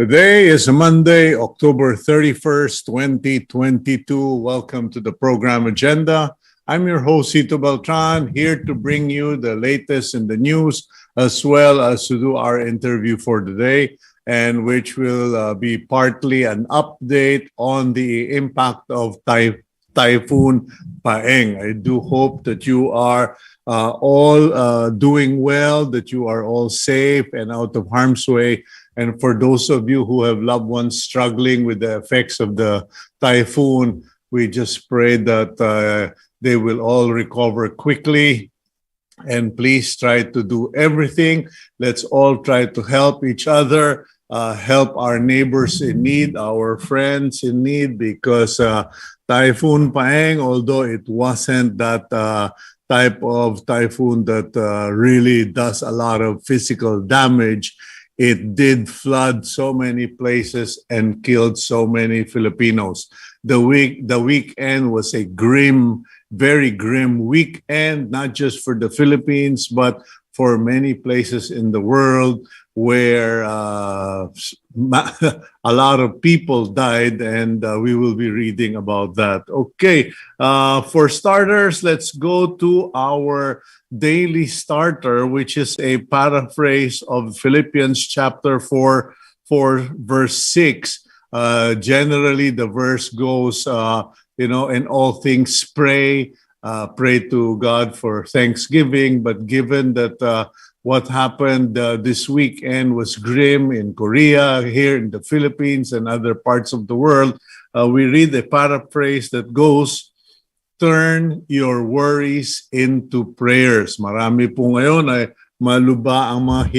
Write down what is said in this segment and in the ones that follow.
Today is Monday, October 31st, 2022. Welcome to the program agenda. I'm your host, Cito Beltran, here to bring you the latest in the news, as well as to do our interview for today, and which will be partly an update on the impact of Typhoon Paeng. I do hope that you are all doing well, that you are all safe and out of harm's way. And for those of you who have loved ones struggling with the effects of the typhoon, we just pray that they will all recover quickly. And please try to do everything. Let's all try to help each other, help our neighbors in need, our friends in need, because Typhoon Paeng, although it wasn't that type of typhoon that really does a lot of physical damage, it did flood so many places and killed so many Filipinos. The weekend was a grim, very grim weekend, not just for the Philippines, but for many places in the world where a lot of people died, and we will be reading about that. Okay, for starters, let's go to our daily starter, which is a paraphrase of Philippians chapter 4, verse 6. Generally, the verse goes, in all things pray to God for thanksgiving. But given that what happened this weekend was grim in Korea, here in the Philippines, and other parts of the world, we read a paraphrase that goes, turn your worries into prayers. Marami po ngayon ay maluba ang mga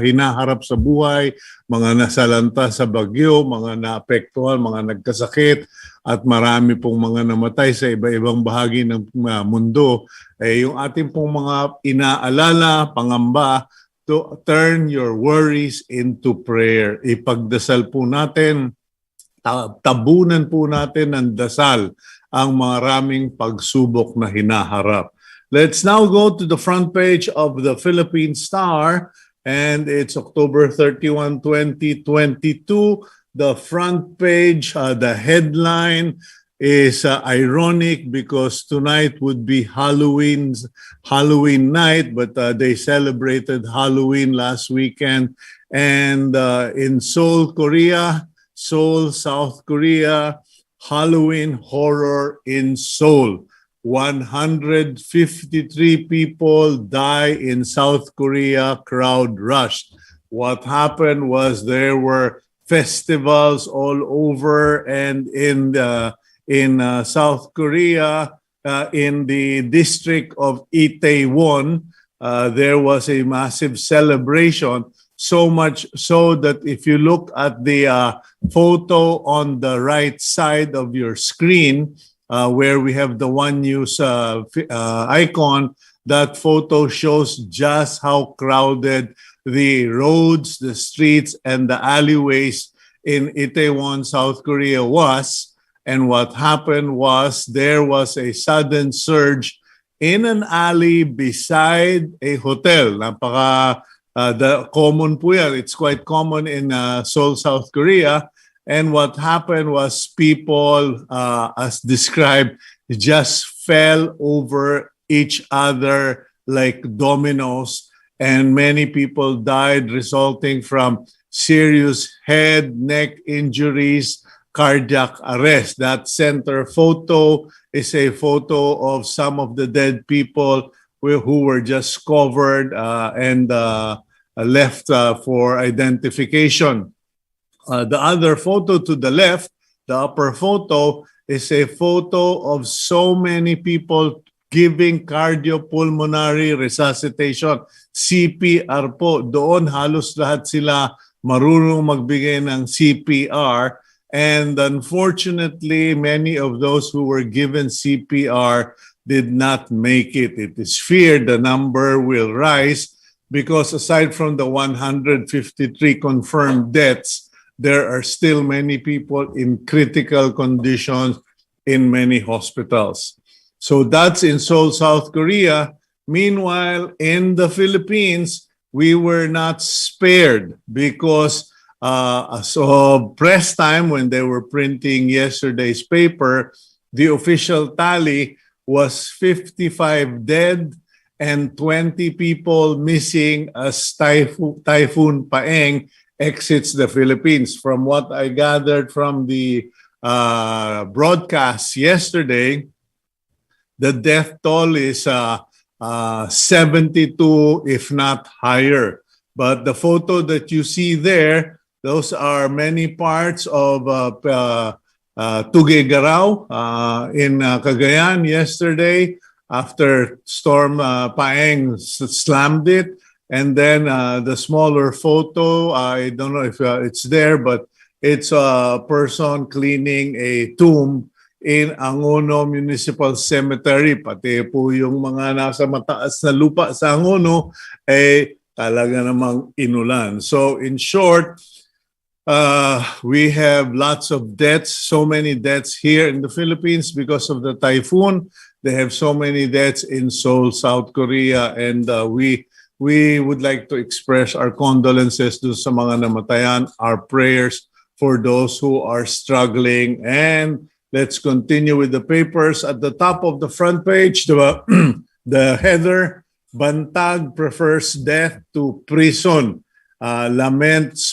hinaharap sa buhay, mga nasalanta sa bagyo, mga naapektuhan, mga nagkasakit, at marami pong mga namatay sa iba-ibang bahagi ng mundo. Yung ating pong mga inaalala, pangamba, to turn your worries into prayer. Ipagdasal po natin, tabunan po natin ng dasal ang maraming pagsubok na hinaharap. Let's now go to the front page of the Philippine Star, and it's October 31, 2022. The front page, the headline is ironic because tonight would be Halloween night, but they celebrated Halloween last weekend. And in Seoul, South Korea, Halloween horror in Seoul. 153 people die in South Korea, crowd rushed. What happened was there were festivals all over, and in South Korea, in the district of Itaewon, there was a massive celebration. So much so that if you look at the photo on the right side of your screen, where we have the One News icon, that photo shows just how crowded the roads, the streets, and the alleyways in Itaewon, South Korea was. And what happened was there was a sudden surge in an alley beside a hotel. The common po yan. It's quite common in Seoul, South Korea. And what happened was people, as described, just fell over each other like dominoes, and many people died resulting from serious head, neck injuries, cardiac arrest. That center photo is a photo of some of the dead people who were just covered and left for identification. The other photo to the left, the upper photo, is a photo of so many people giving cardiopulmonary resuscitation. CPR po. Doon halos lahat sila marunong magbigay ng CPR. And unfortunately, many of those who were given CPR did not make it. It is feared the number will rise because aside from the 153 confirmed deaths, there are still many people in critical conditions in many hospitals. So that's in Seoul, South Korea. Meanwhile, in the Philippines, we were not spared because So press time, when they were printing yesterday's paper, the official tally was 55 dead and 20 people missing as Typhoon Paeng exits the Philippines. From what I gathered from the broadcast yesterday, the death toll is 72, if not higher. But the photo that you see there, those are many parts of Tuguegarao in Cagayan yesterday after Storm Paeng slammed it. And then the smaller photo, I don't know if it's there, but it's a person cleaning a tomb in Angono Municipal Cemetery. Pati po yung mga nasa mataas na lupa sa Angono, talaga namang inulan. So in short, we have lots of deaths, so many deaths here in the Philippines because of the typhoon. They have so many deaths in Seoul, South Korea, and we would like to express our condolences to sa mga namatayan, our prayers for those who are struggling. And let's continue with the papers. At the top of the front page, the header, Bantag prefers death to prison. Mabasa's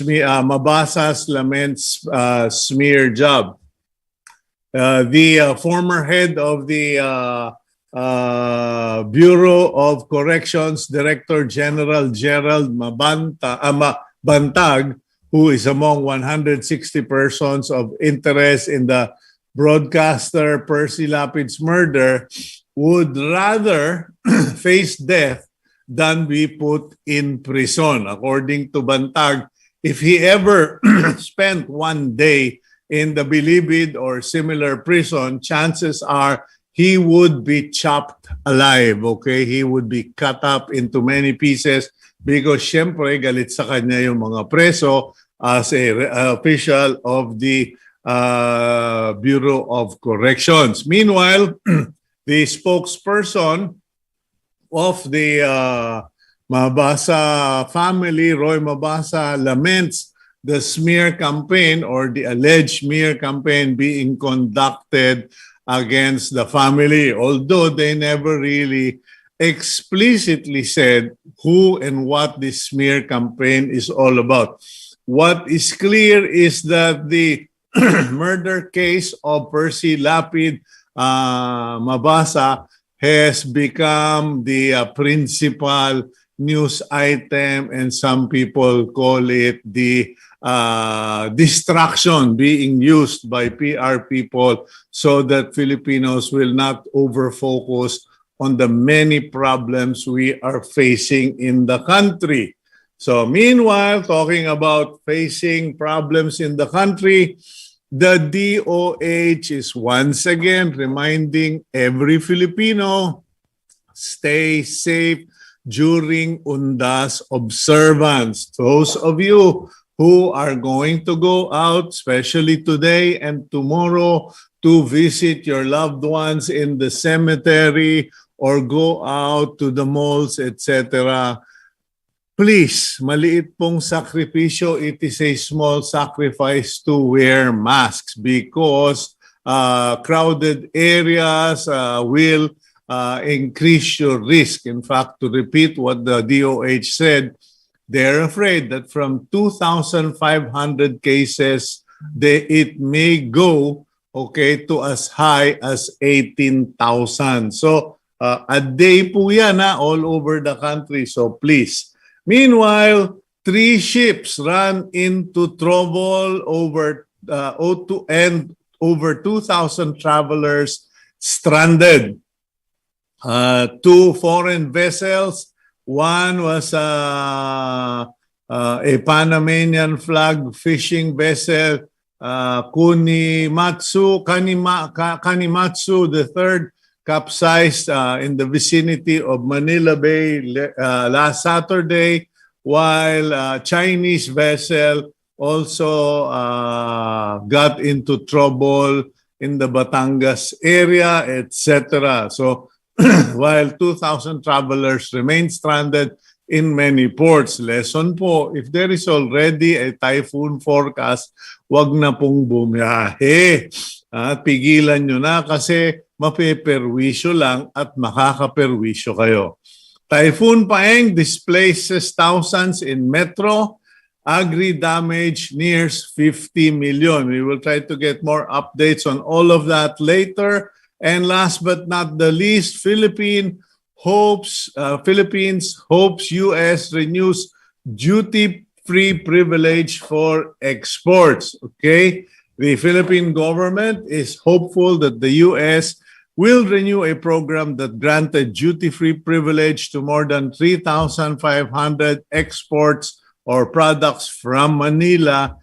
laments smear job. The former head of the Bureau of Corrections, Director General Gerald Bantag, who is among 160 persons of interest in the broadcaster Percy Lapid's murder, would rather face death than be put in prison. According to Bantag, if he ever spent one day in the Bilibid or similar prison, chances are he would be chopped alive, okay? He would be cut up into many pieces because syempre galit sa kanya yung mga preso as a official of the Bureau of Corrections. Meanwhile, the spokesperson of the Mabasa family, Roy Mabasa, laments the smear campaign or the alleged smear campaign being conducted against the family, although they never really explicitly said who and what this smear campaign is all about. What is clear is that the murder case of Percy Lapid Mabasa has become the principal news item, and some people call it the distraction being used by PR people so that Filipinos will not over-focus on the many problems we are facing in the country. So meanwhile, talking about facing problems in the country, the DOH is once again reminding every Filipino, stay safe during Undas observance. Those of you who are going to go out, especially today and tomorrow, to visit your loved ones in the cemetery or go out to the malls, etc., please, maliit pong sakripisyo, it is a small sacrifice to wear masks because crowded areas will increase your risk. In fact, to repeat what the DOH said, they're afraid that from 2,500 cases, it may go to as high as 18,000. So a day po yan all over the country. So please. Meanwhile, 3 ships ran into trouble and over 2,000 travelers stranded. 2 foreign vessels. One was a Panamanian flag fishing vessel, Kanimatsu. The third capsized in the vicinity of Manila Bay last Saturday, while Chinese vessel also got into trouble in the Batangas area, etc. So while 2,000 travelers remain stranded, in many ports. Lesson po, if there is already a typhoon forecast, wag na pong bumiyahe. At pigilan nyo na kasi mapeperwisyo lang at makakaperwisyo kayo. Typhoon Paeng displaces thousands in metro. Agri damage nears 50 million. We will try to get more updates on all of that later. And last but not the least, Philippines hopes U.S. renews duty-free privilege for exports. Okay, the Philippine government is hopeful that the U.S. will renew a program that granted duty-free privilege to more than 3,500 exports or products from Manila,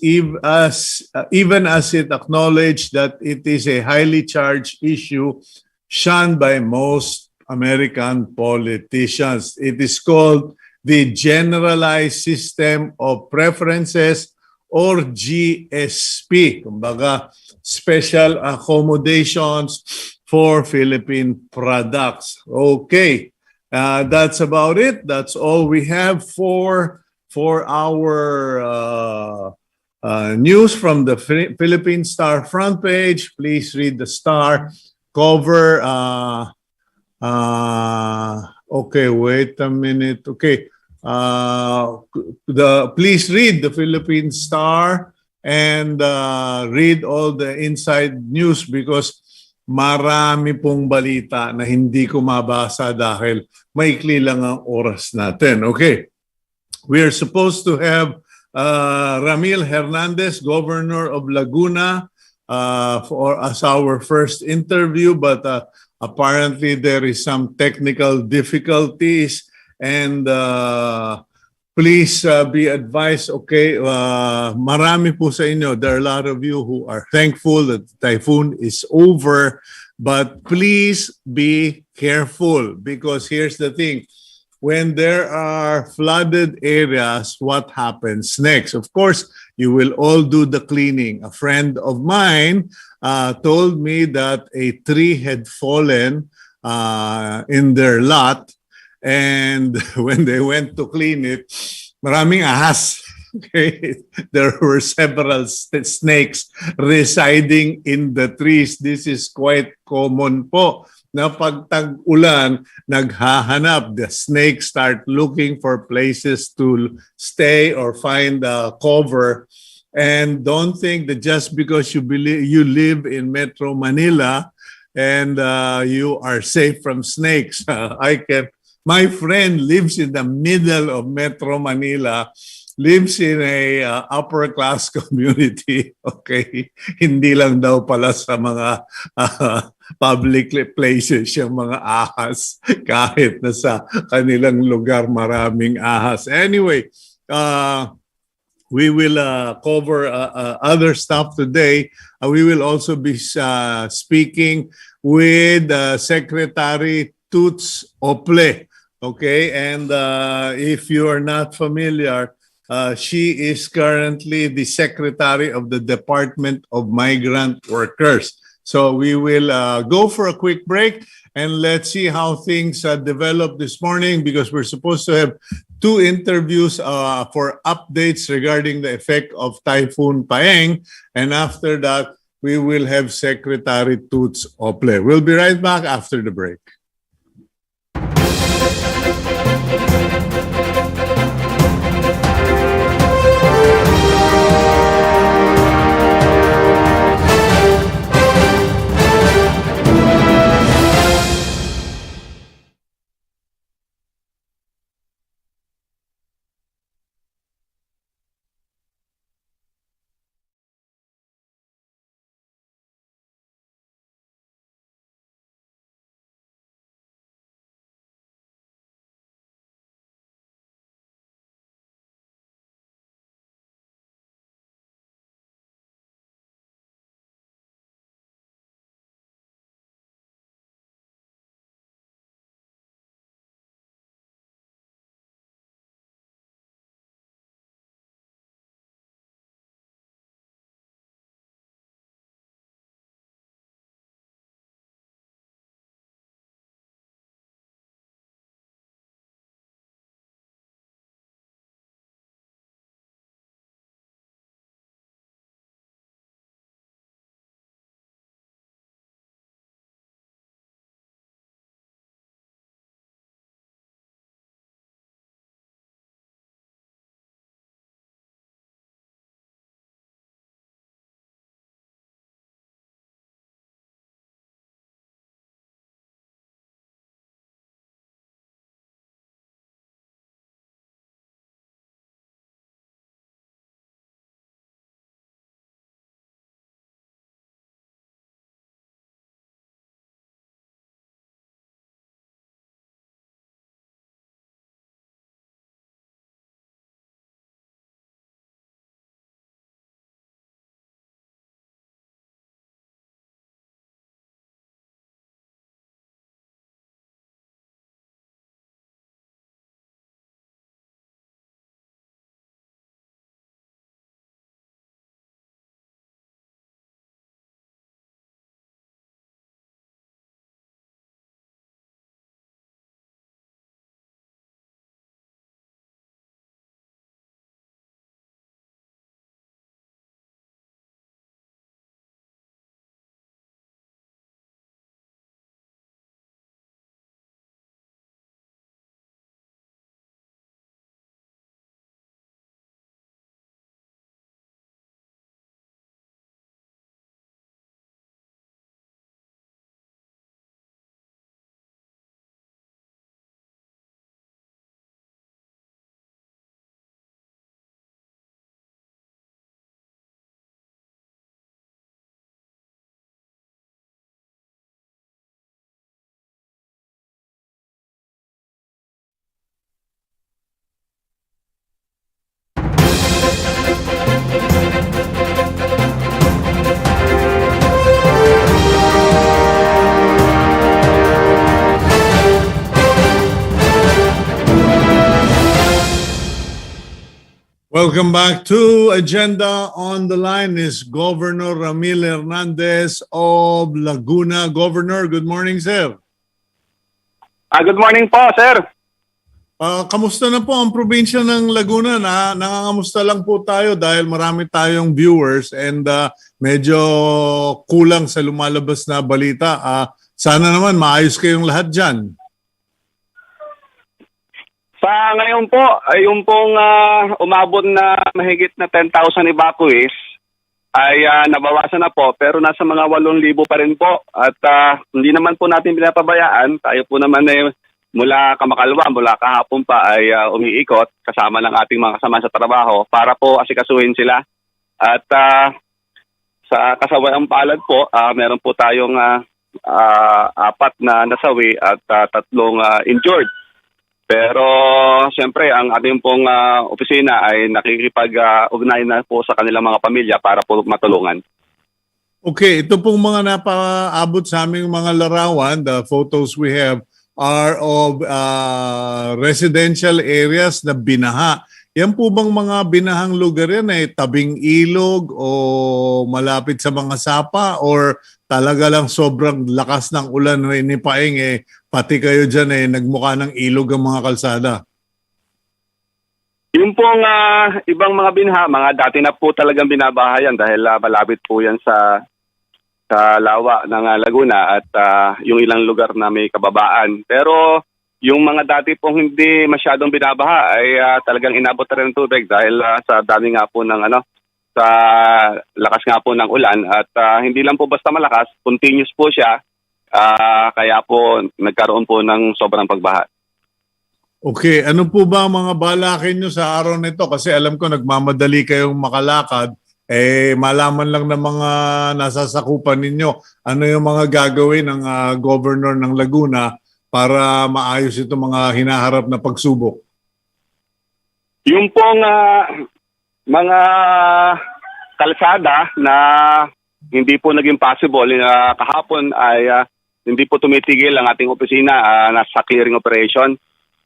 even as it acknowledged that it is a highly charged issue shunned by most American politicians. It is called the Generalized System of Preferences or GSP, kumbaga special accommodations for Philippine products. Okay, that's about it. That's all we have for our news from the Philippine Star front page. Please read the Star cover. Okay, wait a minute. Okay, please read the Philippine Star and read all the inside news because marami pong balita na hindi ko mabasa dahil maikli lang ang oras natin. Okay. We are supposed to have Ramil Hernandez, Governor of Laguna, as our first interview, but apparently there is some technical difficulties, and please be advised. Okay, marami po sa inyo. There are a lot of you who are thankful that the typhoon is over, but please be careful because here's the thing. When there are flooded areas, what happens next? Of course, you will all do the cleaning. A friend of mine told me that a tree had fallen in their lot, and when they went to clean it, maraming ahas. Okay, there were several snakes residing in the trees. This is quite common po. Na pag tag-ulan, naghahanap. The snakes start looking for places to stay or find cover. And don't think that just because you live in Metro Manila and you are safe from snakes. My friend lives in the middle of Metro Manila, lives in a upper class community. Okay, hindi lang daw pala sa mga public places yung mga ahas kahit na sa kanilang lugar maraming ahas. Anyway, we will cover other stuff today. We will also be speaking with Secretary Toots Ople. Okay, and if you are not familiar, she is currently the Secretary of the Department of Migrant Workers. So we will go for a quick break and let's see how things develop this morning because we're supposed to have two interviews for updates regarding the effect of Typhoon Paeng. And after that, we will have Secretary Toots Ople. We'll be right back after the break. Welcome back to Agenda. On the line is Governor Ramil Hernandez of Laguna. Governor, good morning, sir. Good morning po, sir. Kamusta na po ang probinsya ng Laguna? Nangangamusta lang po tayo dahil marami tayong viewers and medyo kulang sa lumalabas na balita. Sana naman maayos kayong lahat dyan. Sa ngayon po, yung pong umabot na mahigit na 10,000 evacuees ay nabawasan na po pero nasa mga 8,000 pa rin po at hindi naman po natin pinapabayaan. Tayo po naman mula kamakalwa, mula kahapon pa ay umiikot kasama ng ating mga kasama sa trabaho para po asikasuhin sila. At sa kasawayang palad po, meron po tayong 4 na nasawi at 3 injured. Pero siyempre ang ating pong opisina ay nakikipag-ugnay na po sa kanilang mga pamilya para po matulungan. Okay, ito pong mga napaabot sa aming mga larawan, the photos we have are of residential areas na binaha. Yan po bang mga binahang lugar yan ay tabing ilog o malapit sa mga sapa or talaga lang sobrang lakas ng ulan na inipaing pati kayo dyan nagmukha ng ilog ang mga kalsada? Yung pong ibang mga binha, mga dati na po talagang binabahayan dahil malapit po yan sa lawa ng Laguna at yung ilang lugar na may kababaan. Pero yung mga dati pong hindi masyadong binabaha ay talagang inabot na rin ng tubig dahil sa dami nga po ng sa lakas nga po ng ulan at hindi lang po basta malakas, continuous po siya. Kaya po nagkaroon po ng sobrang pagbaha. Okay, ano po ba ang mga balakin nyo sa araw nito? Kasi alam ko nagmamadali kayong makalakad. Malaman lang ng mga nasasakupan ninyo. Ano yung mga gagawin ng governor ng Laguna para maayos ito mga hinaharap na pagsubok? Yung pong mga kalsada na hindi po naging possible kahapon ay hindi po tumitigil ang ating opisina. Nasa clearing operation.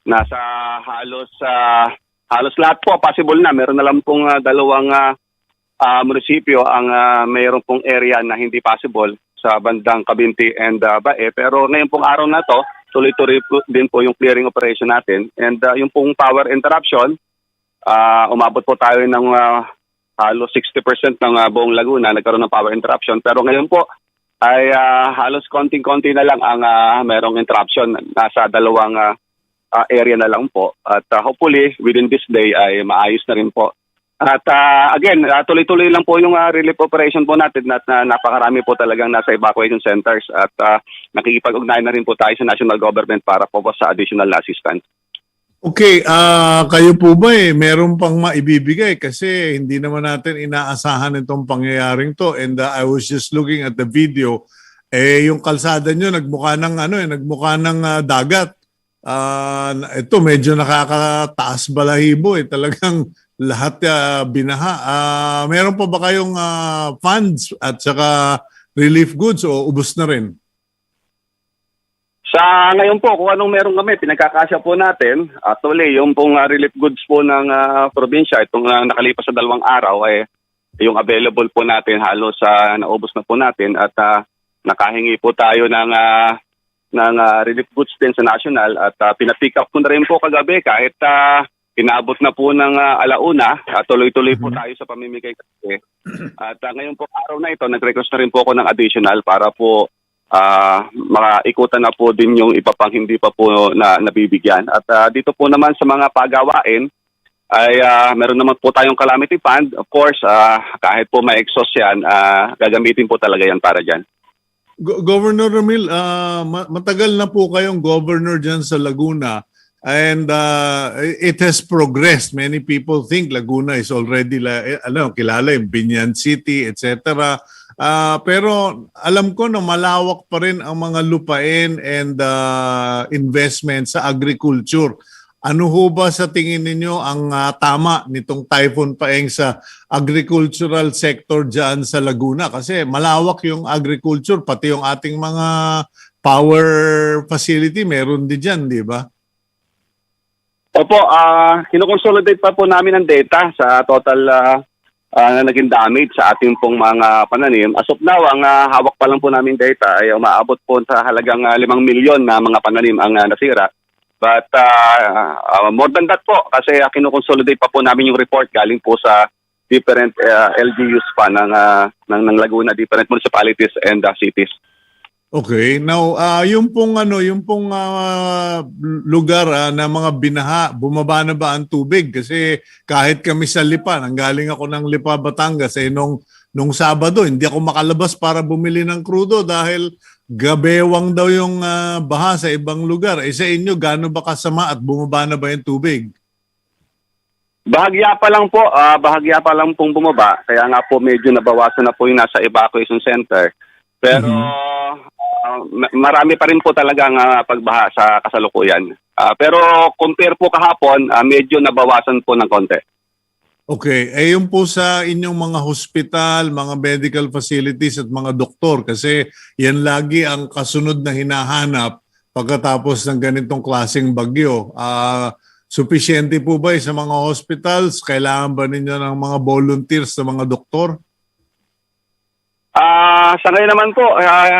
Nasa halos lahat po possible na. Meron na lang pong 2 munisipyo ang mayroon pong area na hindi possible sa bandang Cabinti and Bae. Pero ngayon pong araw na to, tuloy-tuloy din po yung clearing operation natin. And yung pong power interruption, umabot po tayo ng halos 60% ng buong Laguna nagkaroon ng power interruption. Pero ngayon po ay halos konting-konti na lang ang mayroong interruption. Nasa 2 area na lang po. At hopefully within this day ay maayos na rin po. At again, tuloy-tuloy lang po yung relief operation po natin at napakarami po talagang nasa evacuation centers at nakikipag-ugnayan na rin po tayo sa national government para po sa additional assistance. Okay, kayo po ba meron pang maibibigay kasi hindi naman natin inaasahan itong pangyayaring to and I was just looking at the video yung kalsada nyo nagmukha ng nagmukha ng dagat. Ito medyo nakakataas balahibo talagang lahat binaha. Meron pa ba kayong funds at saka relief goods o ubos na rin? Sa ngayon po, kung anong meron kami, pinagkakasya po natin. Actually, yung pong relief goods po ng probinsya, itong nakalipas sa 2 araw, yung available po natin, halos naubos na po natin at nakahingi po tayo ng relief goods din sa national at pinapick up po na rin po kagabi kahit inaabot na po ng alauna, tuloy-tuloy po tayo sa pamimigay kasi. At ngayon po araw na ito, nag-request na rin po ako ng additional para po makaikutan na po din yung iba pang hindi pa po nabibigyan. At dito po naman sa mga pagawain ay meron naman po tayong calamity fund. Of course, kahit po ma-exhaust yan, gagamitin po talaga yan para dyan. Governor Ramil, matagal na po kayong governor dyan sa Laguna. And it has progressed. Many people think Laguna is already kilala yung Binyan City, etc. Pero alam ko na malawak pa rin ang mga lupain and investment sa agriculture. Ano ho ba sa tingin ninyo ang tama nitong Typhoon Paeng sa agricultural sector dyan sa Laguna? Kasi malawak yung agriculture, pati yung ating mga power facility meron din dyan, di ba? Opo, kinoconsolidate pa po namin ang data sa total na naging damage sa ating pong mga pananim. As of now, ang hawak pa lang po namin data ay umaabot po sa halagang 5 milyon na mga pananim ang nasira. But more than that po, kasi kinoconsolidate pa po namin yung report galing po sa different LGUs pa ng Laguna, different municipalities and cities. Okay. Now, yung pong lugar na mga binaha, bumaba na ba ang tubig? Kasi kahit kami sa Lipa, nanggaling ako ng Lipa, Batangas, nung Sabado, hindi ako makalabas para bumili ng krudo dahil gabewang daw yung baha sa ibang lugar. Sa inyo, gaano ba kasama at bumaba na ba yung tubig? Bahagya pa lang pong bumaba, kaya nga po medyo nabawasan na po yung nasa evacuation center. Pero marami pa rin po talaga ang pagbaha sa kasalukuyan. Pero compare po kahapon, medyo nabawasan po ng konti. Okay. Yung po sa inyong mga hospital, mga medical facilities at mga doktor, kasi yan lagi ang kasunod na hinahanap pagkatapos ng ganitong klaseng bagyo. Sufficiente po ba sa mga hospitals? Kailangan ba ninyo ng mga volunteers na mga doktor? Sa ngayon naman po,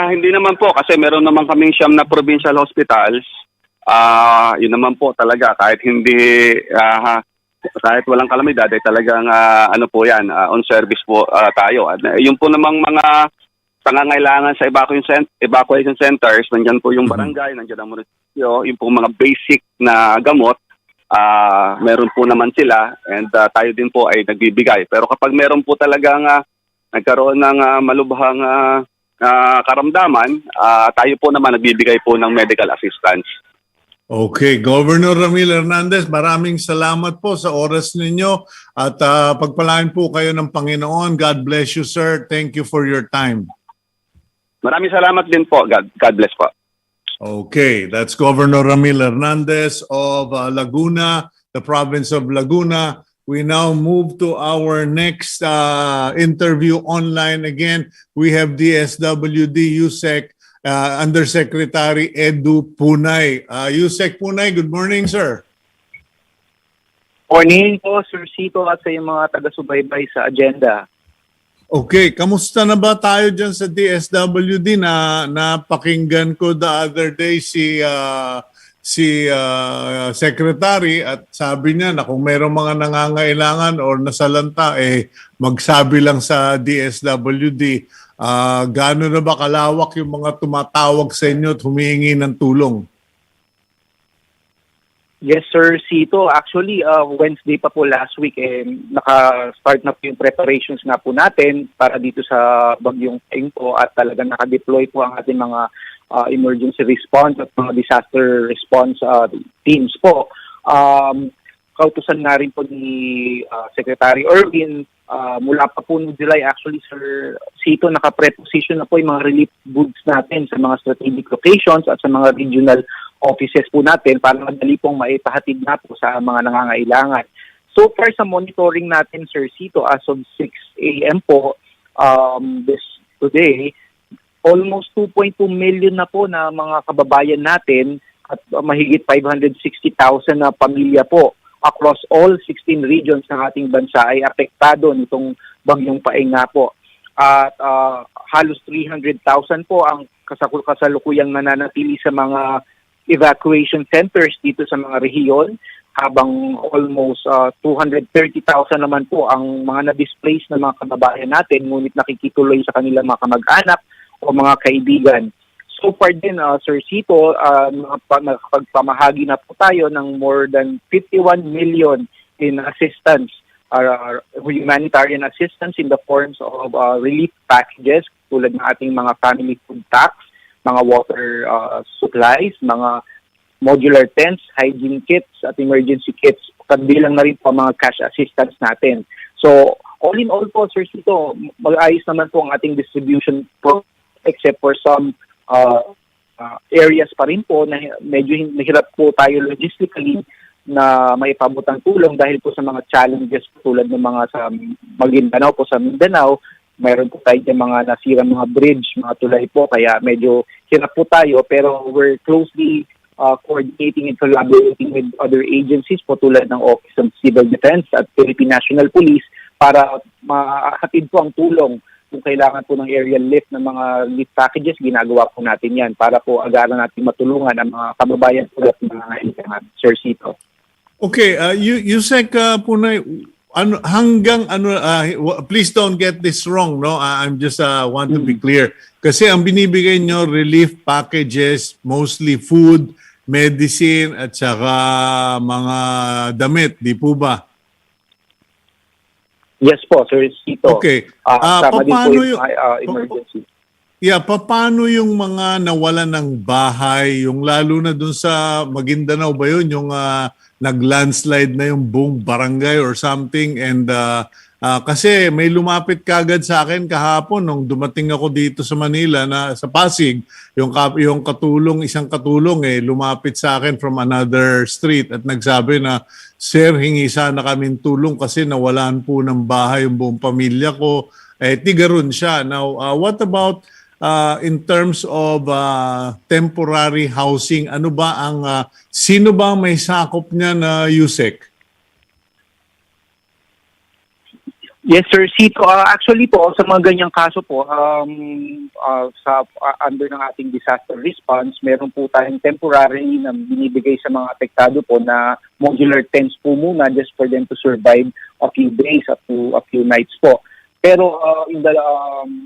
hindi naman po kasi meron naman kaming 9 na provincial hospitals. Yun naman po talaga kahit kahit walang kalamidad ay talagang ano po yan, on service po tayo. Yung po namang mga pangangailangan sa evacuation centers, nandiyan po yung barangay, nandiyan ang munisipyo, yung po mga basic na gamot, meron po naman sila and tayo din po ay nagbibigay. Pero kapag meron po talagang nagkaroon ng malubhang karamdaman, tayo po naman nagbibigay po ng medical assistance. Okay, Governor Ramil Hernandez, maraming salamat po sa oras ninyo at pagpalain po kayo ng Panginoon. God bless you, sir. Thank you for your time. Maraming salamat din po. God bless po. Okay, that's Governor Ramil Hernandez of Laguna, the province of Laguna. We now move to our next interview online again. We have DSWD USEC Undersecretary Edu Punay. USEC Punay, good morning, sir. Morning po, Sir Cito, at sa iyong mga taga-subaybay sa agenda. Okay, kamusta na ba tayo dyan sa DSWD na napakinggan ko the other day si Secretary at sabi niya na kung mayroong mga nangangailangan or nasalanta, magsabi lang sa DSWD. Gaano na ba kalawak yung mga tumatawag sa inyo at humihingi ng tulong? Yes, Sir Cito. Actually, Wednesday pa po last week, naka-start na po yung preparations nga po natin para dito sa bagyong Paing po at talagang naka-deploy po ang ating mga emergency response at mga disaster response teams po. Kautusan nga rin po ni Secretary Erwin mula pa po noong July, actually, Sir Cito, naka-preposition na po yung mga relief goods natin sa mga strategic locations at sa mga regional offices po natin para madali pong maipahatid na po sa mga nangangailangan. So far sa monitoring natin, Sir Cito, as of 6 a.m. po today, almost 2.2 million na po na mga kababayan natin at mahigit 560,000 na pamilya po across all 16 regions ng ating bansa ay apektado nitong bagyong Paing nga po. At halos 300,000 po ang kasalukuyang nananatili sa mga evacuation centers dito sa mga rehiyon, habang almost 230,000 naman po ang mga na-displace na mga kababayan natin, ngunit nakikituloy sa kanilang mga kamag-anak o mga kaibigan. So far din, Sir Cito, nakapagpamahagi na po tayo ng more than 51 million in assistance, humanitarian assistance in the forms of relief packages tulad ng ating mga family food tax, mga water supplies, mga modular tents, hygiene kits at emergency kits, kabilang na rin po mga cash assistance natin. So, all in all po, Sir Cito, mag-ayos naman po ang ating distribution po, except for some areas pa rin po na medyo nahirap po tayo logistically na maipabutang tulong dahil po sa mga challenges tulad ng mga sa Maguindanao po sa Mindanao. Mayroon po tayo ng mga nasirang mga bridge, mga tulay po, kaya medyo hirap po tayo, pero we're closely coordinating and collaborating with other agencies po tulad ng Office of Civil Defense at Philippine National Police para mahatid po ang tulong. Kung kailangan po ng aerial lift ng mga lift packages, ginagawa po natin yan para po agaran natin matulungan ang mga kababayan po at mga kailangan. Sir Cito. Okay, Yusek Punay, please don't get this wrong, no? I'm just want to be clear. Kasi ang binibigay nyo, relief packages, mostly food, medicine, at saka mga damit, di po ba? Yes po, Sir Cito. Okay. Sama din po yung emergency. Yeah, paano yung mga nawalan ng bahay, yung lalo na dun sa Maguindanao ba yun, yung nag-landslide na yung buong barangay or something, and kasi may lumapit kagad sa akin kahapon nung dumating ako dito sa Manila na sa Pasig, yung isang katulong lumapit sa akin from another street at nagsabi na, "Sir, hingi sana kaming tulong kasi nawalan po ng bahay yung buong pamilya ko." Tigaron siya. Now, what about in terms of temporary housing? Ano ba sino ba may sakop niya na Yusek? Yes, Sir Cito. Actually po, sa mga ganyang kaso po, under ng ating disaster response, meron po tayong temporary na binibigay sa mga apektado po na modular tents po muna just for them to survive a few days, up to a few nights po. Pero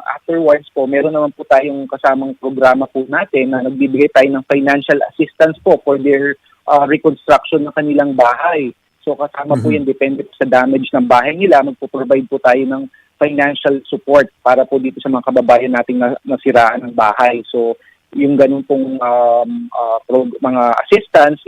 afterwards po, meron naman po tayong kasamang programa po natin na nagbibigay tayo ng financial assistance po for their reconstruction ng kanilang bahay. So kasama po yan, depende po sa damage ng bahay nila, magpo-provide po tayo ng financial support para po dito sa mga kababayan nating nasiraan ng bahay. So yung ganun pong mga assistance,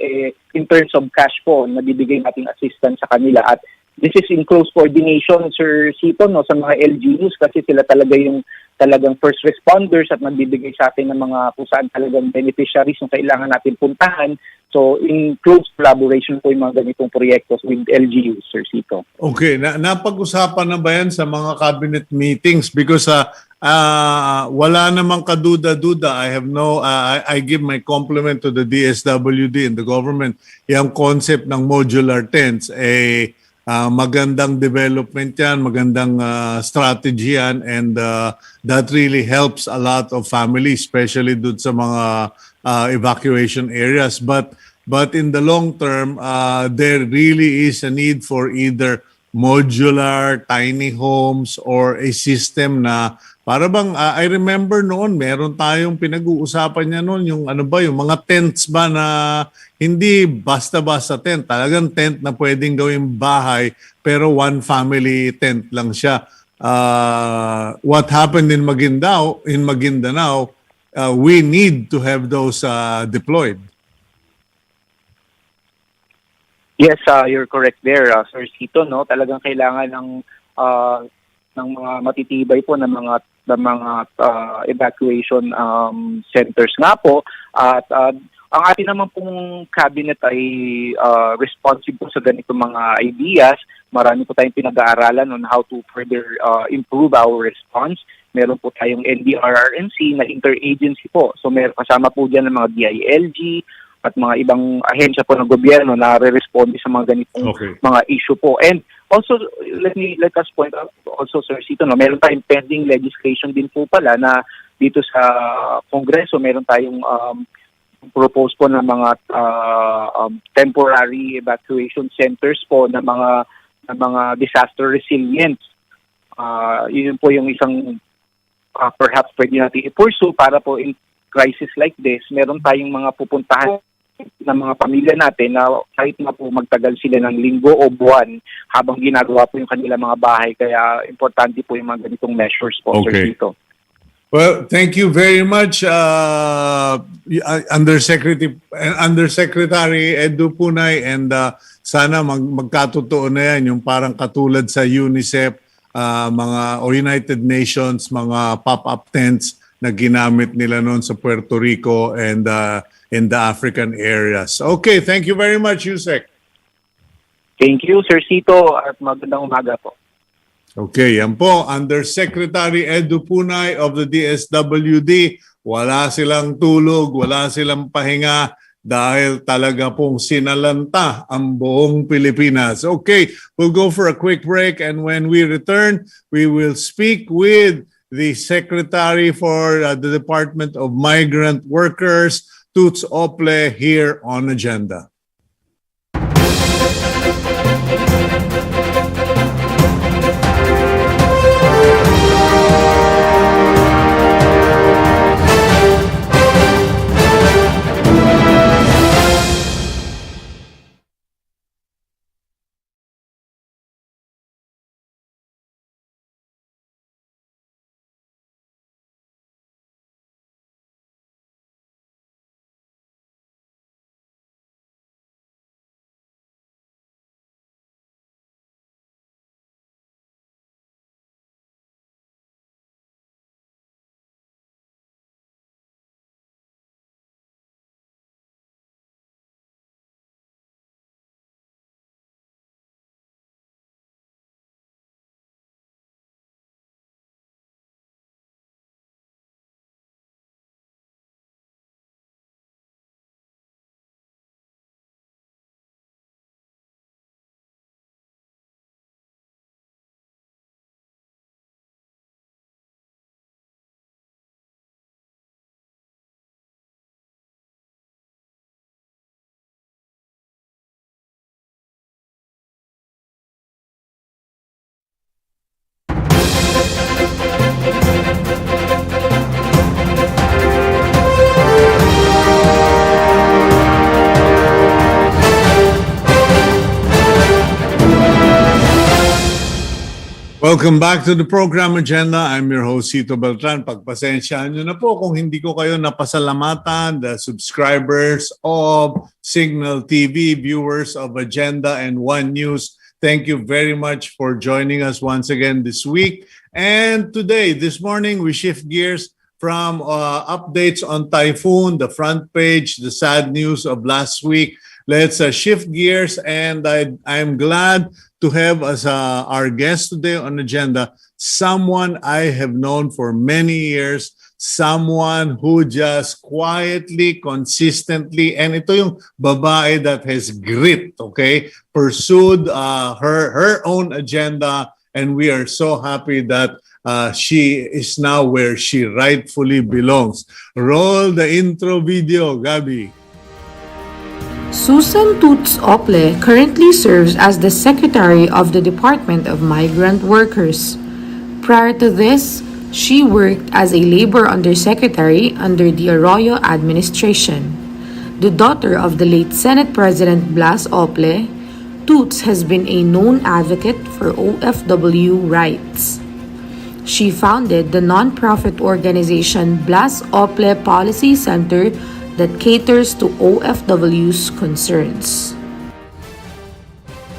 in terms of cash po, nabibigay nating assistance sa kanila. At this is in close coordination, Sir Cito, no, sa mga LGUs kasi sila talaga yung talagang first responders at magbibigay sa atin ng mga kung saan talagang beneficiaries na kailangan natin puntahan. So, in close collaboration po yung mga ganitong proyektos with LGUs, Sir Cito. Okay, napag-usapan na ba yan sa mga cabinet meetings? Because wala namang kaduda-duda. I give my compliment to the DSWD and the government. Yung concept ng modular tents, magandang development yan, magandang strategy yan, and that really helps a lot of families, especially dun sa mga evacuation areas. But in the long term, there really is a need for either modular, tiny homes, or a system na para bang, I remember noon, meron tayong pinag-uusapan niya noon, yung yung mga tents ba na hindi basta-basta tent, talagang tent na pwedeng gawing bahay, pero one family tent lang siya. What happened in Maguindanao, we need to have those deployed. Yes, you're correct there, Sir Cito, no? Talagang kailangan ng mga matitibay po ng mga evacuation centers nga po. At ang atin naman pong cabinet ay responsive po sa ganito mga ideas. Marami po tayong pinag-aaralan on how to further improve our response. Meron po tayong NDRRMC na interagency po. So meron kasama po dyan ng mga DILG at mga ibang ahensya po ng gobyerno na re-responde sa mga ganitong mga issue po. And also, let us point out also, Sir Cito, no, meron tayong pending legislation din po pala na dito sa Kongreso, meron tayong propose po ng mga temporary evacuation centers po ng mga disaster resilience. Yun po yung isang perhaps pwede natin i-pursue para po in crisis like this, meron tayong mga pupuntahan ng mga pamilya natin na kahit na po magtagal sila ng linggo o buwan habang ginagawa po yung kanilang mga bahay. Kaya importante po yung mga ganitong measures po, Sir Cito. Well, thank you very much, Undersecretary Edu Punay, and sana magkatotoo na yan, yung parang katulad sa UNICEF, mga United Nations, mga pop-up tents na ginamit nila noon sa Puerto Rico and in the African areas. Okay, thank you very much, Yusek. Thank you, Sir Cito, at magandang umaga po. Okay, yan po, Undersecretary Edu Punay of the DSWD. Wala silang tulog, wala silang pahinga. dahil talaga pong sinalanta ang buong Pilipinas. Okay, we'll go for a quick break, and when we return, we will speak with the Secretary for the Department of Migrant Workers, Toots Ople, here on Agenda. Welcome back to the program agenda. I'm your host, Cito Beltran. Pagpasensyahan nyo na po kung hindi ko kayo napasalamatan, the subscribers of Cignal TV, viewers of Agenda and One News. Thank you very much for joining us once again this week. And today, this morning, we shift gears from updates on typhoon, the front page, the sad news of last week. Let's shift gears, and I'm glad to have as our guest today on Agenda someone I have known for many years, someone who just quietly, consistently, and ito yung babae that has grit, okay, pursued her own agenda, and we are so happy that she is now where she rightfully belongs. Roll the intro video, Gabi. Susan Toots Ople currently serves as the Secretary of the Department of Migrant Workers. Prior to this, she worked as a Labor Undersecretary under the Arroyo administration. The daughter of the late Senate President Blas Ople, Toots has been a known advocate for OFW rights. She founded the nonprofit organization Blas Ople Policy Center that caters to OFWs' concerns.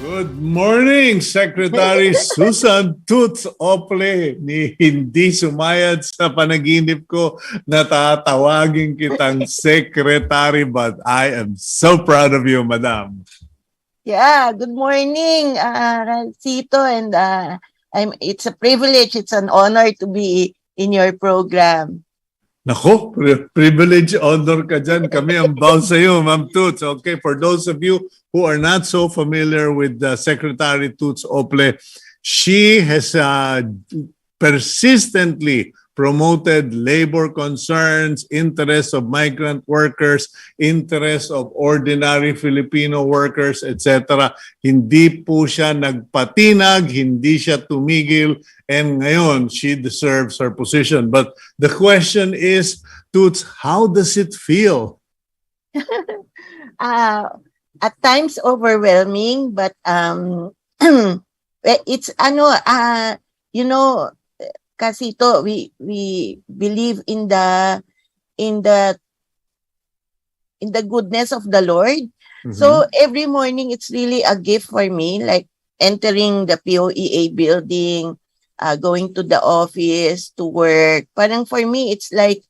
Good morning, Secretary Susan Toots Ople. Hindi sumayad sa panaginip ko na tatawagin kitang Secretary, but I am so proud of you, Madam. Yeah, good morning, Cito, and it's a privilege, it's an honor to be in your program. Nako, privilege, honor ka dyan. Kami ang bound sa iyo, Ma'am Toots. Okay, for those of you who are not so familiar with Secretary Toots Ople, she has persistently promoted labor concerns, interests of migrant workers, interests of ordinary Filipino workers, etc. Hindi po siya nagpatinag, hindi siya tumigil, and ngayon she deserves her position. But the question is, Toots, how does it feel? At times overwhelming, but it's kasi we believe in the goodness of the Lord. Mm-hmm. So every morning it's really a gift for me, like entering the POEA building, going to the office to work. Parang for me it's like,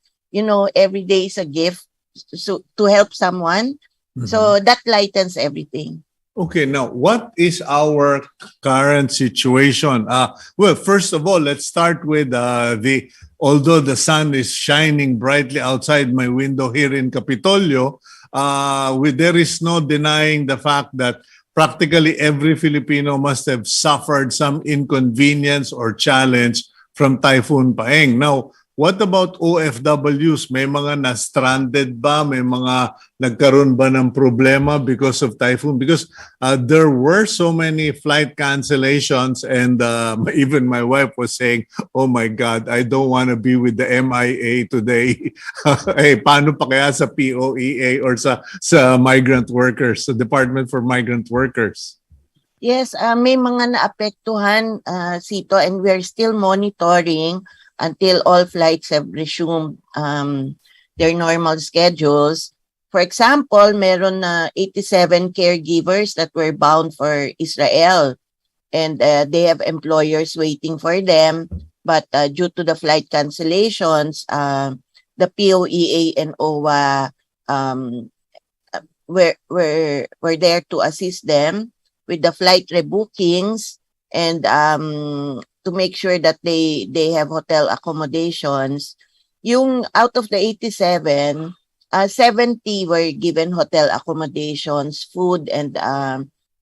every day is a gift to help someone. Mm-hmm. So that lightens everything. Okay, now what is our current situation? Well, first of all, let's start with although the sun is shining brightly outside my window here in Capitolio, there is no denying the fact that practically every Filipino must have suffered some inconvenience or challenge from Typhoon Paeng. Now, what about OFWs? May mga na-stranded ba? May mga nagkaroon ba ng problema because of typhoon? Because there were so many flight cancellations, and even my wife was saying, oh my God, I don't want to be with the MIA today. Eh, paano pa kaya sa POEA or sa migrant workers, sa Department for Migrant Workers? Yes, may mga naapektuhan, Sito, and we're still monitoring until all flights have resumed their normal schedules. For example, meron na 87 caregivers that were bound for Israel, and they have employers waiting for them. But due to the flight cancellations, the POEA and OWA were there to assist them with the flight rebookings and to make sure that they have hotel accommodations. Yung out of the 87, 70 were given hotel accommodations, food, and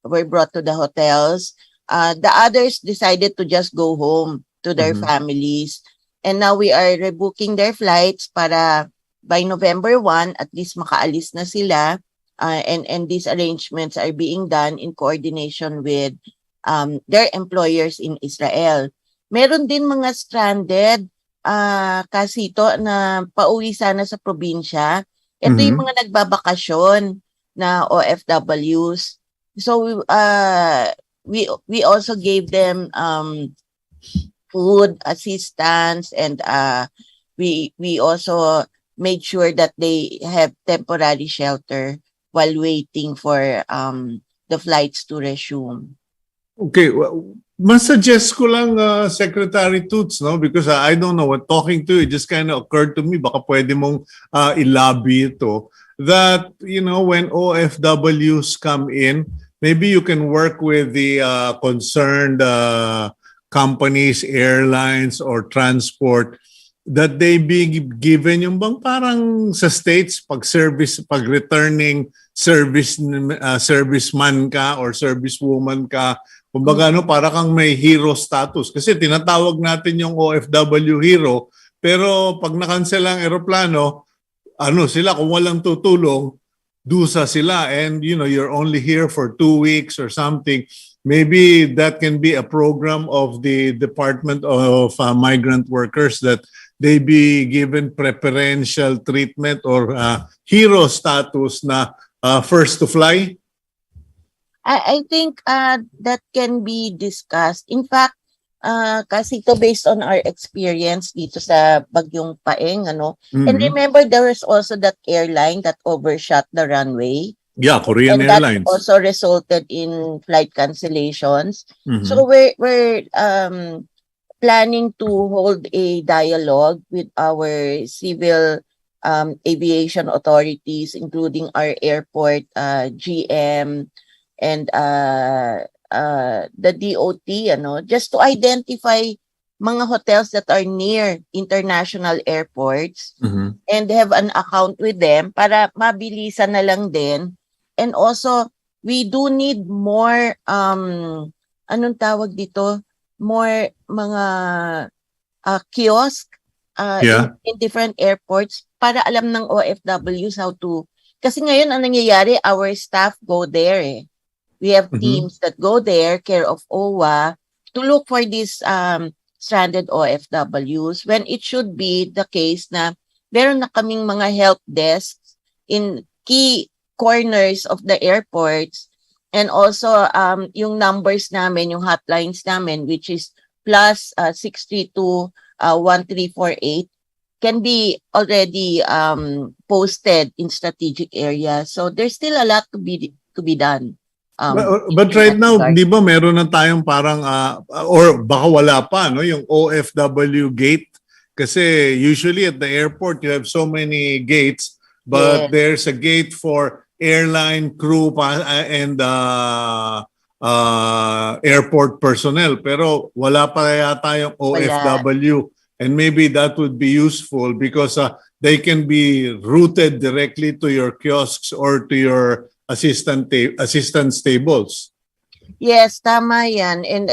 were brought to the hotels. The others decided to just go home to their families. And now we are rebooking their flights para by November 1, at least makaalis na sila. And these arrangements are being done in coordination with their employers in Israel. Meron din mga stranded kasito na pauwi sana sa probinsya. Ito yung mga nagbabakasyon na OFWs. So we also gave them food assistance, and we also made sure that they have temporary shelter while waiting for the flights to resume. Okay, well, mas-suggest ko lang, Secretary Toots, no? Because I don't know, what talking to you, it just kind of occurred to me, baka pwede mong ilabi ito, that, you know, when OFWs come in, maybe you can work with the concerned companies, airlines, or transport, that they be given yung bang parang sa States, pag returning serviceman ka or servicewoman ka, kumbaga para kang may hero status. Kasi tinatawag natin yung OFW hero, pero pag na-cancel ang eroplano, sila, kung walang tutulong, dusa sila, and you know, you're only here for 2 weeks or something. Maybe that can be a program of the Department of Migrant Workers, that they be given preferential treatment or hero status na first to fly? I think that can be discussed. In fact, kasi ito based on our experience dito sa Bagyong Paeng, and remember there was also that airline that overshot the runway. Yeah, Korean and Airlines. That also resulted in flight cancellations. So we're planning to hold a dialogue with our civil aviation authorities, including our airport, GM, and the DOT, just to identify mga hotels that are near international airports and have an account with them para mabilisan na lang din. And also, we do need more, anong tawag dito? More mga kiosk in different airports para alam ng OFWs how to. Kasi ngayon, ang nangyayari, our staff go there. We have teams that go there, care of OWA, to look for these stranded OFWs, when it should be the case na meron na kaming mga help desks in key corners of the airports. And also, yung numbers namin, yung hotlines namin, which is plus 632-1348, can be already posted in strategic areas. So there's still a lot to be done. But right now, di ba meron na tayong parang, or baka wala pa, yung OFW gate? Kasi usually at the airport, you have so many gates, but there's a gate for airline crew and airport personnel. Pero wala pa yata yung OFW. And maybe that would be useful because they can be routed directly to your kiosks or to your assistance tables. Yes, tama yan. And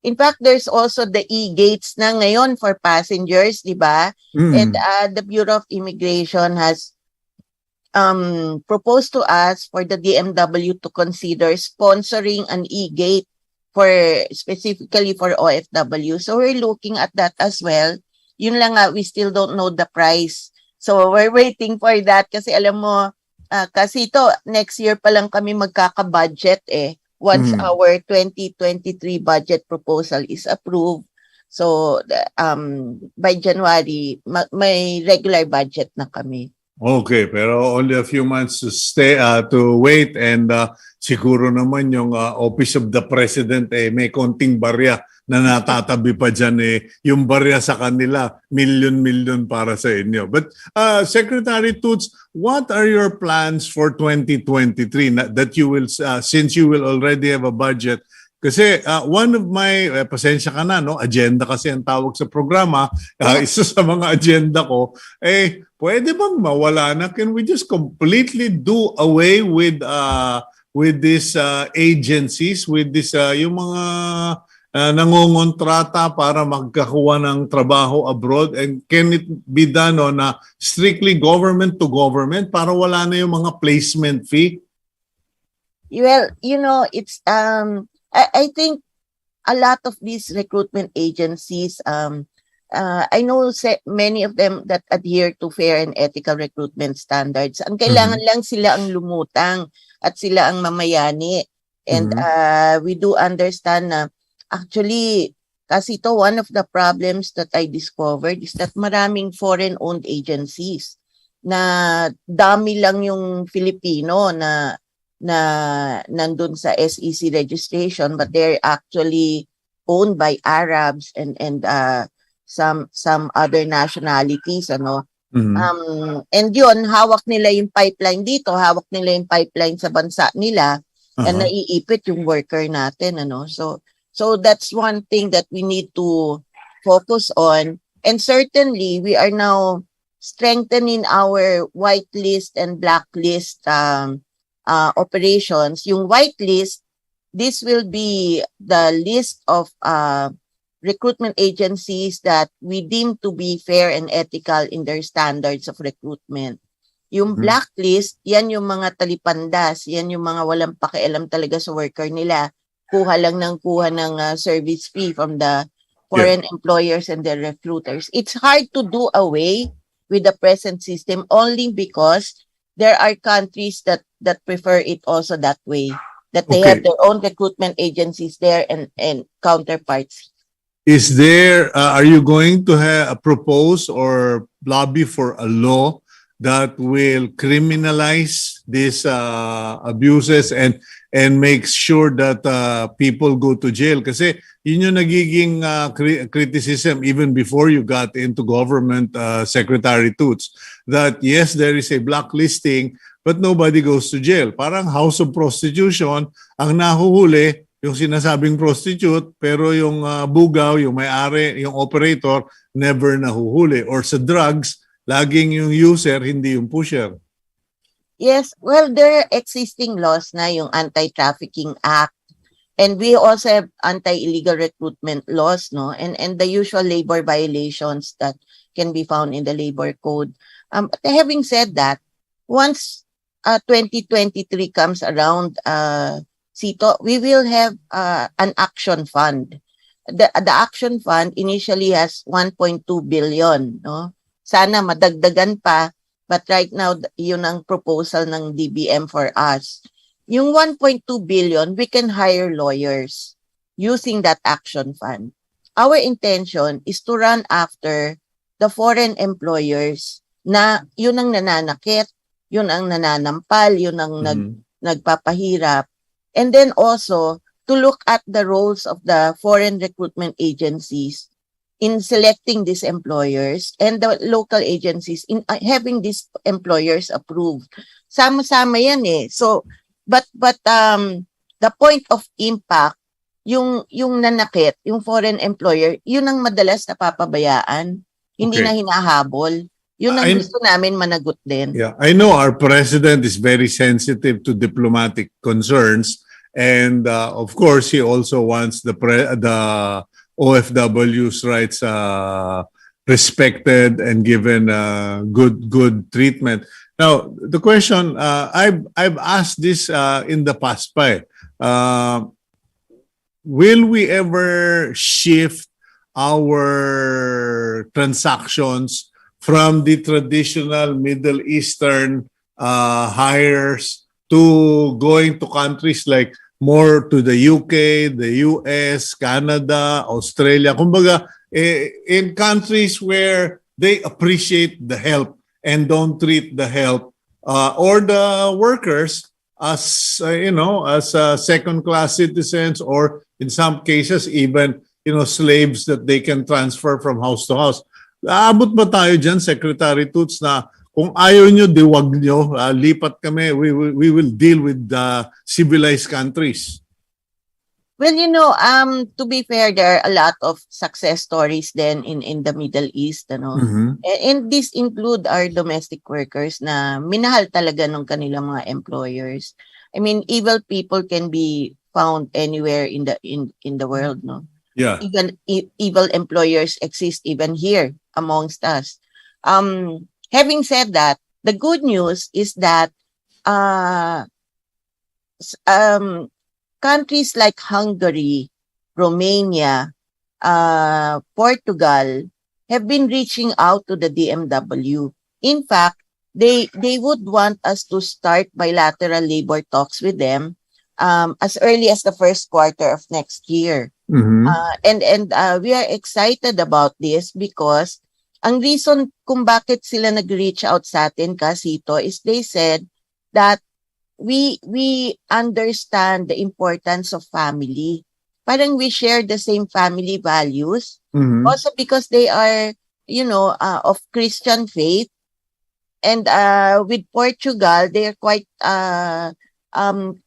in fact, there's also the e-gates na ngayon for passengers, di ba? And the Bureau of Immigration has proposed to us for the DMW to consider sponsoring an e-gate for specifically for OFW. So we're looking at that as well. Yun lang nga, we still don't know the price. So we're waiting for that kasi alam mo, kasi ito, next year pa lang kami magkaka-budget once our 2023 budget proposal is approved. So by January, may regular budget na kami. Okay, pero only a few months to stay to wait, and siguro naman yung Office of the President may konting barya na natatabi pa dyan yung barya sa kanila, million para sa inyo. But Secretary Toots, what are your plans for 2023 that you will since you will already have a budget? Kasi one of my, pasensya ka na, no? Agenda kasi ang tawag sa programa, isa sa mga agenda ko, pwede bang mawala na? Can we just completely do away with these agencies, with this, yung mga nangongontrata para magkakuha ng trabaho abroad? And can it be done on strictly government to government para wala na yung mga placement fee? Well, you know, it's I think a lot of these recruitment agencies, I know many of them that adhere to fair and ethical recruitment standards. Ang kailangan lang sila ang lumutang at sila ang mamayani. And we do understand na actually, kasi ito, one of the problems that I discovered is that maraming foreign-owned agencies na dami lang yung Filipino na nandun sa SEC registration, but they're actually owned by Arabs and some other nationalities, ano. And yun, hawak nila yung pipeline dito, hawak nila yung pipeline sa bansa nila, and naiipit yung worker natin, ano. So that's one thing that we need to focus on. And certainly we are now strengthening our whitelist and blacklist operations. Yung whitelist, this will be the list of recruitment agencies that we deem to be fair and ethical in their standards of recruitment. Yung blacklist, yan yung mga talipandas, yan yung mga walang pakialam talaga sa worker nila. Kuha ng service fee from the foreign employers and their recruiters. It's hard to do away with the present system only because there are countries that prefer it also that way, that they have their own recruitment agencies there and counterparts. Is there, are you going to propose or lobby for a law that will criminalize these abuses and make sure that people go to jail? Kasi yun yung nagiging criticism even before you got into government, Secretary Toots, that yes, there is a blacklisting, but nobody goes to jail. Parang house of prostitution, ang nahuhuli, yung sinasabing prostitute, pero yung bugaw, yung may-ari, yung operator, never nahuhuli. Or sa drugs, laging yung user, hindi yung pusher. Yes, well, there are existing laws na, yung Anti-Trafficking Act, and we also have anti-illegal recruitment laws, no, and the usual labor violations that can be found in the labor code. But having said that, once 2023 comes around, Cito, we will have an action fund. The action fund initially has 1.2 billion, no? Sana madagdagan pa, but right now yun ang proposal ng DBM for us. Yung 1.2 billion, we can hire lawyers using that action fund. Our intention is to run after the foreign employers na yun ang nananakit, yun ang nananampal, yun ang nagpapahirap. And then also to look at the roles of the foreign recruitment agencies in selecting these employers and the local agencies in having these employers approved. Sama-sama yan eh. So, but the point of impact, yung nanakit, yung foreign employer, yun ang madalas napapabayaan, hindi na hinahabol. Yun ang gusto namin managot din. Yeah, I know our president is very sensitive to diplomatic concerns, and of course, he also wants the OFWs' rights respected and given good treatment. Now, the question I've asked this in the past, will we ever shift our transactions from the traditional Middle Eastern hires to going to countries like more to the UK, the US, Canada, Australia? Kumbaga, in countries where they appreciate the help and don't treat the help or the workers as as second-class citizens, or in some cases even slaves that they can transfer from house to house. Aabot ba tayo dyan, Secretary Toots, na kung ayaw nyo, diwag nyo, lipat kami, we will deal with the civilized countries? Well, to be fair, there are a lot of success stories then in the Middle East, Mm-hmm. And this include our domestic workers na minahal talaga ng kanilang mga employers. I mean, evil people can be found anywhere in the world, no? Yeah. Even evil employers exist even here amongst us. Having said that, the good news is that countries like Hungary, Romania, Portugal have been reaching out to the DMW. In fact, they would want us to start bilateral labor talks with them as early as the first quarter of next year. Mm-hmm. And we are excited about this because ang reason kung bakit sila nag-reach out sa atin, Cito, is they said that we understand the importance of family. Parang we share the same family values. Mm-hmm. Also because they are, of Christian faith. And with Portugal, they are quite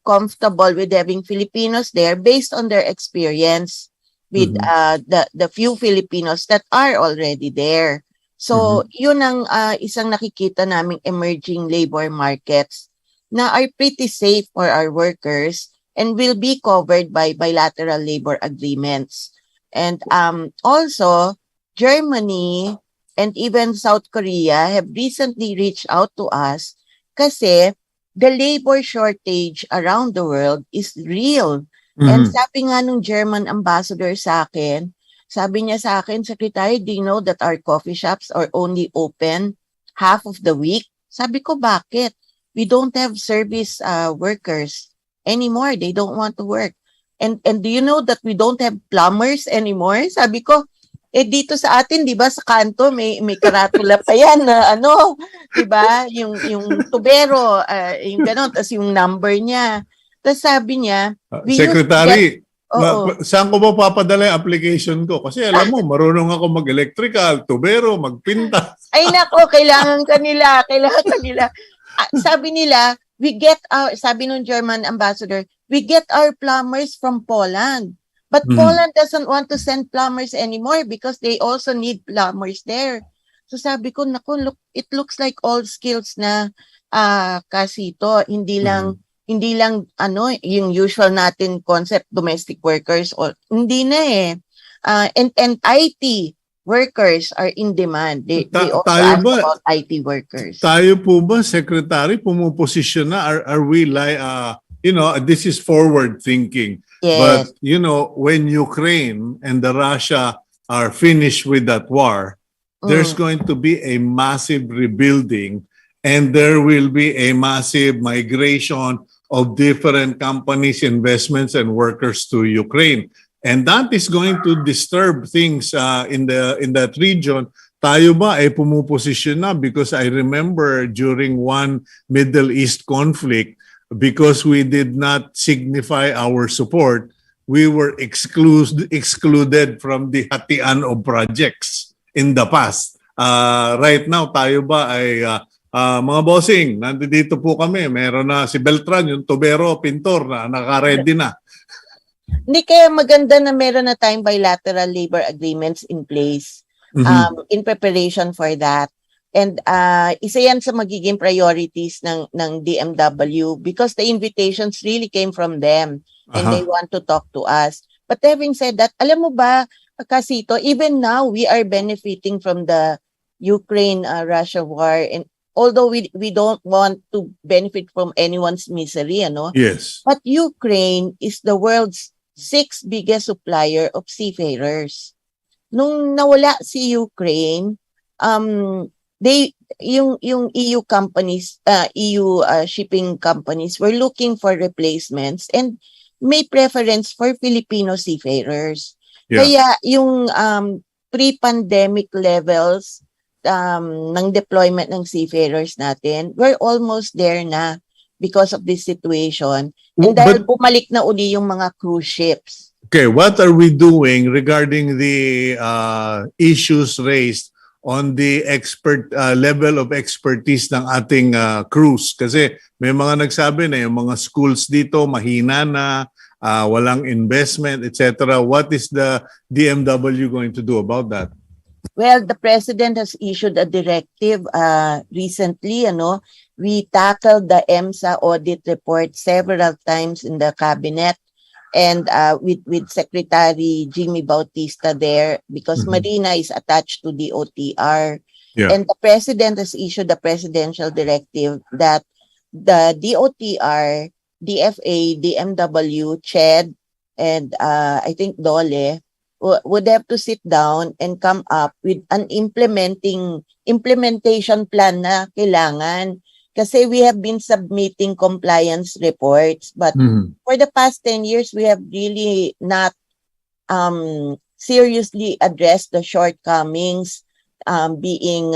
comfortable with having Filipinos there based on their experience with the few Filipinos that are already there. So, yun ang isang nakikita naming emerging labor markets na are pretty safe for our workers and will be covered by bilateral labor agreements. And also, Germany and even South Korea have recently reached out to us kasi the labor shortage around the world is real. And sabi nga nung German ambassador sa akin, sabi niya sa akin, Secretary, do you know that our coffee shops are only open half of the week? Sabi ko, bakit? We don't have service workers anymore. They don't want to work. And do you know that we don't have plumbers anymore? Sabi ko, dito sa atin, 'di ba, sa kanto may karatula pa 'yan na di ba? Yung tubero, yung gano'n, tas yung number niya. Tas sabi niya, Secretary, saan ko ba papadala yung application ko? Kasi alam mo, marunong ako mag-electrical, tubero, magpinta. Ay nako, kailangan kanila. Sabi nila, sabi nung German ambassador, we get our plumbers from Poland. But Poland doesn't want to send plumbers anymore because they also need plumbers there. So sabi ko, naku, it looks like all skills na Cito, hindi lang yung usual natin concept, domestic workers, or hindi na eh. And IT workers are in demand. They also ask about IT workers. Tayo po ba, Secretary, pumuposisyon na? Are we like, this is forward thinking. Yes. But, when Ukraine and the Russia are finished with that war, there's going to be a massive rebuilding and there will be a massive migration of different companies, investments, and workers to Ukraine. And that is going to disturb things in that region. Tayo ba ay pumuposisyon na? Because I remember during one Middle East conflict, because we did not signify our support, we were excluded from the hatian of projects in the past. Right now, tayo ba ay mga bossing, nandito po kami. Meron na si Beltran, yung tubero, pintor na naka-ready na. Hindi, kaya maganda na meron na tayong bilateral labor agreements in place in preparation for that. And isa yan sa magiging priorities ng DMW because the invitations really came from them and they want to talk to us. But having said that, alam mo ba, Casito, even now we are benefiting from the Ukraine-Russia war, and although we don't want to benefit from anyone's misery, Yes. but Ukraine is the world's 6th biggest supplier of seafarers. Nung nawala si Ukraine, yung EU companies, EU shipping companies were looking for replacements and may preference for Filipino seafarers. Yeah. Kaya yung pre-pandemic levels ng deployment ng seafarers natin, we're almost there na because of this situation. And dahil bumalik na uli yung mga cruise ships. Okay, what are we doing regarding the issues raised on the level of expertise ng ating crews? Kasi may mga nagsabi na yung mga schools dito mahina na, walang investment, etc. What is the DMW going to do about that? Well, the President has issued a directive recently. We tackled the EMSA audit report several times in the cabinet. And with Secretary Jimmy Bautista there, because Marina is attached to the OTR. Yeah. And the President has issued a presidential directive that the DOTR, DFA, DMW, CHED, and I think DOLE would have to sit down and come up with an implementation plan na kailangan. Kasi we have been submitting compliance reports, but for the past 10 years, we have really not seriously addressed the shortcomings being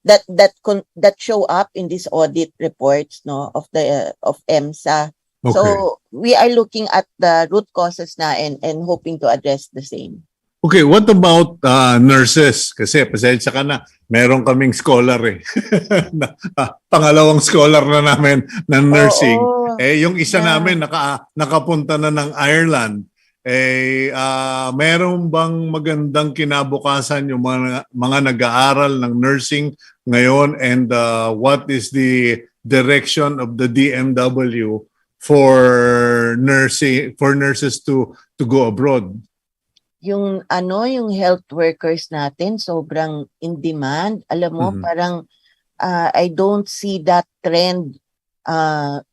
that show up in these audit reports, of EMSA. Okay. So we are looking at the root causes na and hoping to address the same. Okay, what about nurses? Kasi pasensya ka na, meron kaming scholar pangalawang scholar na namin ng nursing. Yung isa namin nakapunta na ng Ireland. Meron bang magandang kinabukasan yung mga nag-aaral ng nursing ngayon, and what is the direction of the DMW for nurses to go abroad? Yung health workers natin sobrang in demand. Alam mo, parang I don't see that trend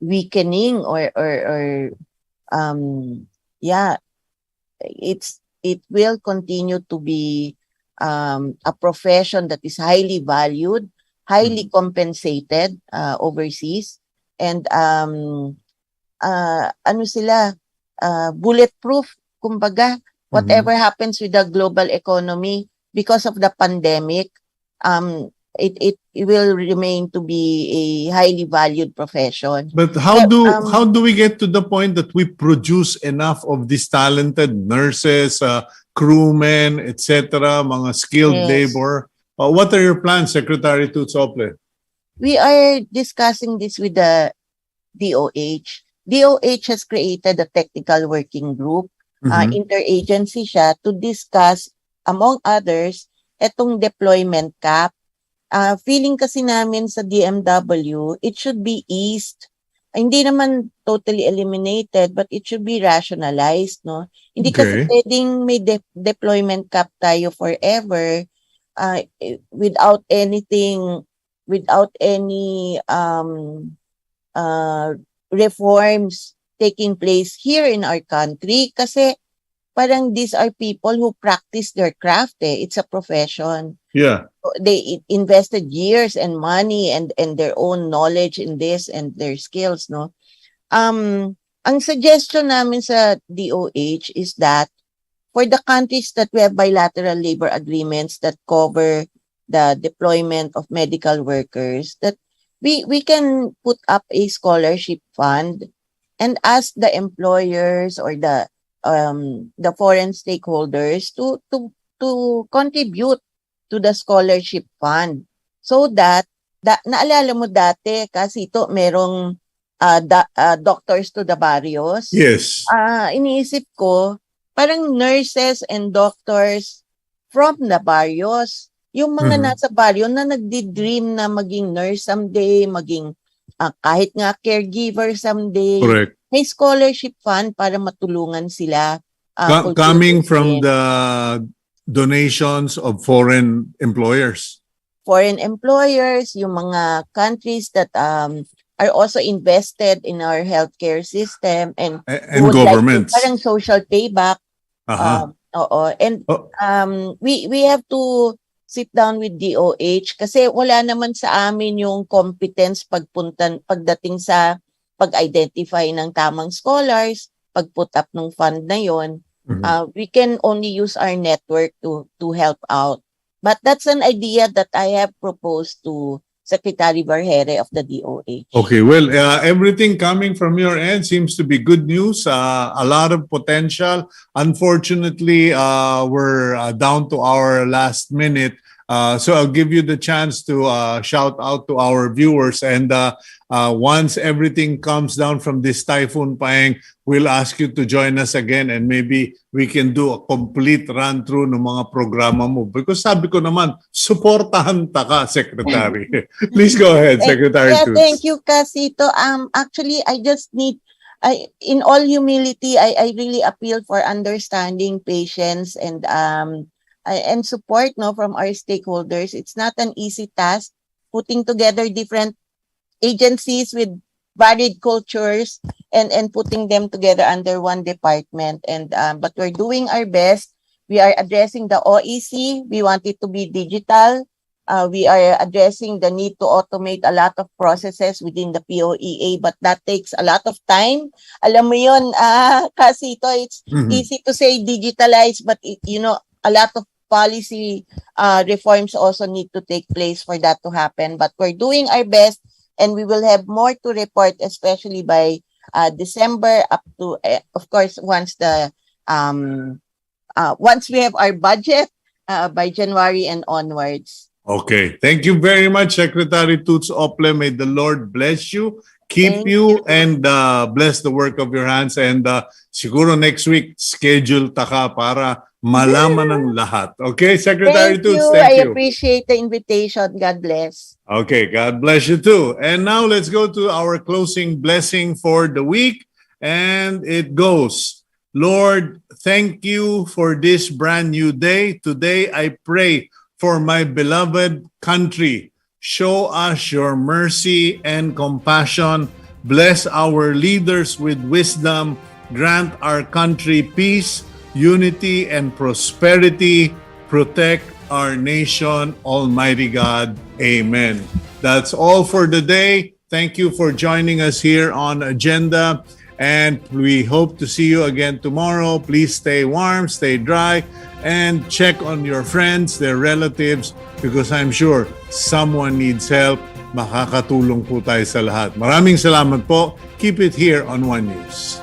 weakening or it will continue to be a profession that is highly valued, highly compensated overseas, and bulletproof, kumbaga. Whatever happens with the global economy because of the pandemic, it will remain to be a highly valued profession. But how do we get to the point that we produce enough of these talented nurses, crewmen, etc., mga skilled labor? What are your plans, Secretary Toots Ople? We are discussing this with the DOH. DOH has created a technical working group. Interagency siya to discuss, among others, etong deployment cap. Feeling kasi namin sa DMW, it should be eased. Hindi naman totally eliminated, but it should be rationalized, no? Hindi kasi pwedeng may deployment cap tayo forever without any reforms taking place here in our country, kasi parang these are people who practice their craft. It's a profession. Yeah. They invested years and money and their own knowledge in this and their skills, no? Ang suggestion namin sa DOH is that for the countries that we have bilateral labor agreements that cover the deployment of medical workers, that we can put up a scholarship fund and ask the employers or the foreign stakeholders to contribute to the scholarship fund, so that naalala mo dati kasi ito merong doctors to the barrios. Yes. Iniisip ko parang nurses and doctors from the barrios yung mga nasa baryo na nagdi-dream na maging nurse someday, maging kahit nga caregiver someday. Correct. May scholarship fund para matulungan sila. Coming from the donations of foreign employers. Foreign employers, yung mga countries that are also invested in our healthcare system and governments. Parang social payback. We have to sit down with DOH kasi wala naman sa amin yung competence pagdating sa pag-identify ng tamang scholars, pag-put up ng fund na yon. We can only use our network to help out. But that's an idea that I have proposed to Secretary Barhere of the DOH. Okay, well, everything coming from your end seems to be good news. A lot of potential. Unfortunately, we're down to our last minute. So I'll give you the chance to shout out to our viewers. And once everything comes down from this Typhoon Paeng, we'll ask you to join us again and maybe we can do a complete run-through ng mga programa mo. Because sabi ko naman, supportahan ta ka, Secretary. Please go ahead, Secretary Toots. Thank you, Cito. Actually, I just need, in all humility, I really appeal for understanding, patience, and support from our stakeholders. It's not an easy task putting together different agencies with varied cultures and putting them together under one department. But we're doing our best. We are addressing the OEC. We want it to be digital. We are addressing the need to automate a lot of processes within the POEA, but that takes a lot of time. Alam mo yun, Cito, it's easy to say digitalize, but a lot of policy reforms also need to take place for that to happen. But we're doing our best, and we will have more to report, especially by December up to, of course, once we have our budget by January and onwards. Okay. Thank you very much, Secretary Toots Ople. May the Lord bless you, keep you, and bless the work of your hands. And siguro next week, schedule taka para malaman ng lahat. Okay, Secretary Toots, thank you. I appreciate the invitation. God bless. Okay, God bless you too. And now let's go to our closing blessing for the week. And it goes, Lord, thank you for this brand new day. Today, I pray for my beloved country. Show us your mercy and compassion. Bless our leaders with wisdom. Grant our country peace, unity, and prosperity. Protect our nation, Almighty God. Amen. That's all for the day. Thank you for joining us here on Agenda. And we hope to see you again tomorrow. Please stay warm, stay dry, and check on your friends, their relatives, because I'm sure someone needs help. Makakatulong po tayo sa lahat. Maraming salamat po. Keep it here on One News.